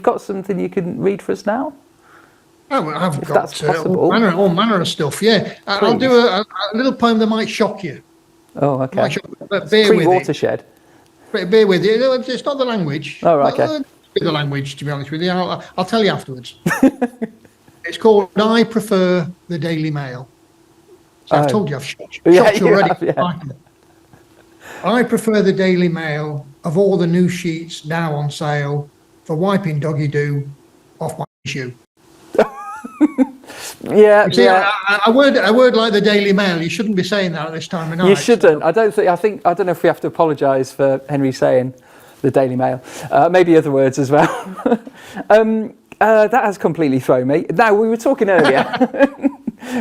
got something you can read for us now? Oh, I've If got that's possible. all manner of stuff, yeah. I'll do a little poem that might shock you. Oh, okay. Might shock you, but bear with Pre-watershed. Bear with it. It's not the language. Oh, right, okay. The language, to be honest with you. I'll tell you afterwards. It's called I Prefer the Daily Mail. So I've told you, I've shocked you already. Have, yeah. I prefer the Daily Mail of all the new sheets now on sale for wiping doggy doo off my shoe. Yeah, see, a word like the Daily Mail, you shouldn't be saying that at this time of night. You shouldn't. I don't know if we have to apologise for Henry saying the Daily Mail. Maybe other words as well. That has completely thrown me. Now, we were talking earlier.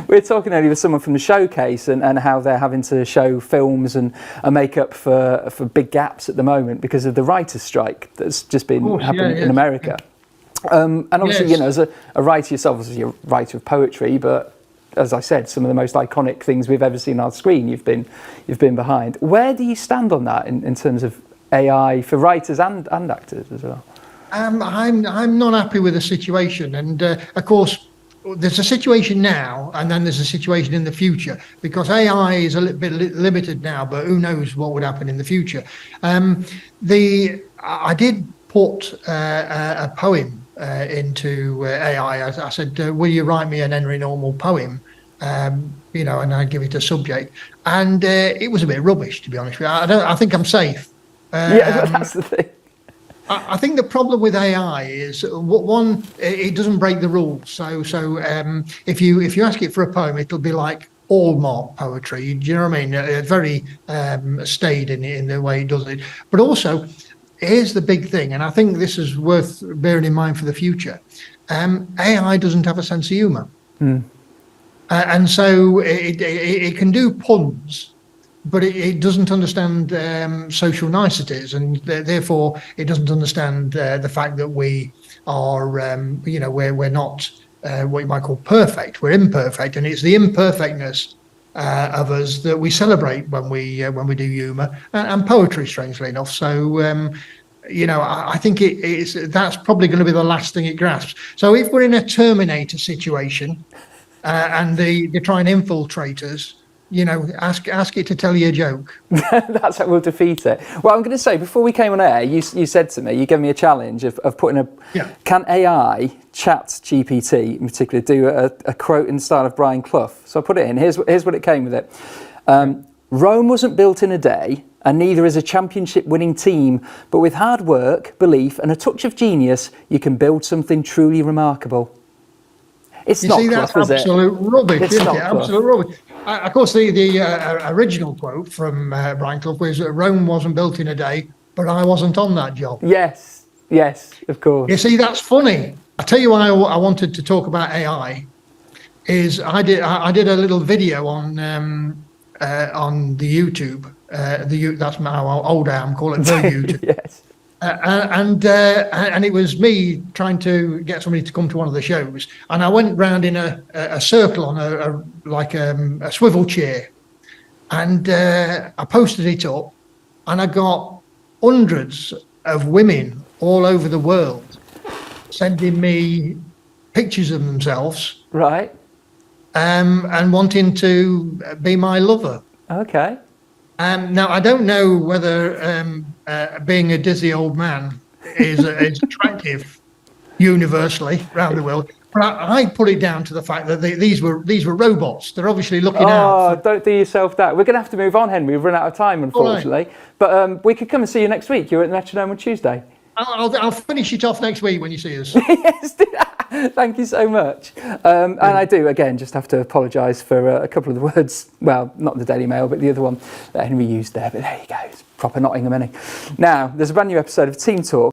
We were talking earlier with someone from the showcase and how they're having to show films and make up for big gaps at the moment because of the writers' strike that's just been happening in America. And obviously, as a writer yourself, obviously you're a writer of poetry, but as I said, some of the most iconic things we've ever seen on our screen, you've been behind. Where do you stand on that in terms of AI for writers and actors as well? I'm not happy with the situation, and of course, there's a situation now, and then there's a situation in the future, because AI is a little bit limited now, but who knows what would happen in the future. I did put a poem into AI. I said, will you write me an Henry Normal poem? And I'd give it a subject, and it was a bit rubbish, to be honest with you. I think I'm safe. That's the thing. I think the problem with AI is one, it doesn't break the rules. So if you ask it for a poem, it'll be like hallmark poetry. Do you know what I mean? Very staid in the way it does it. But also, here's the big thing, and I think this is worth bearing in mind for the future. AI doesn't have a sense of humour, and so it can do puns, but it doesn't understand social niceties, and therefore it doesn't understand the fact that we are, we're not what you might call perfect. We're imperfect, and it's the imperfectness of us that we celebrate when we do humour and poetry, strangely enough. So I think that's probably going to be the last thing it grasps. So if we're in a Terminator situation and they try and infiltrate us, ask it to tell you a joke. That's how we'll defeat it. Well, I'm going to say, before we came on air, you said to me, you gave me a challenge of putting can AI, Chat GPT in particular, do a quote in the style of Brian Clough? So I put it in. Here's what it came with it. Rome wasn't built in a day, and neither is a championship-winning team, but with hard work, belief, and a touch of genius, you can build something truly remarkable. It's not Clough, is it? Absolute rubbish. It's not absolute rubbish. Of course, the original quote from Brian Clough was that Rome wasn't built in a day, but I wasn't on that job. Yes, of course. You see, that's funny. I'll tell you why I wanted to talk about AI. Is I did a little video on the YouTube. That's how old I am. Call it the YouTube. Yes. And it was me trying to get somebody to come to one of the shows, and I went round in a circle on a swivel chair, and I posted it up, and I got hundreds of women all over the world sending me pictures of themselves, right, and wanting to be my lover. Okay. Now, I don't know whether being a dizzy old man is attractive universally around the world, but I put it down to the fact that these were robots. They're obviously looking out. Oh, don't do yourself that. We're going to have to move on, Henry. We've run out of time, unfortunately. Right. But we could come and see you next week. You're at the Metronome on Tuesday. I'll finish it off next week when you see us. Yes, thank you so much. And I do, again, just have to apologise for a couple of the words, well, not the Daily Mail, but the other one that Henry used there. But there you go, it's proper Nottingham, isn't he? Now, there's a brand new episode of Team Talk.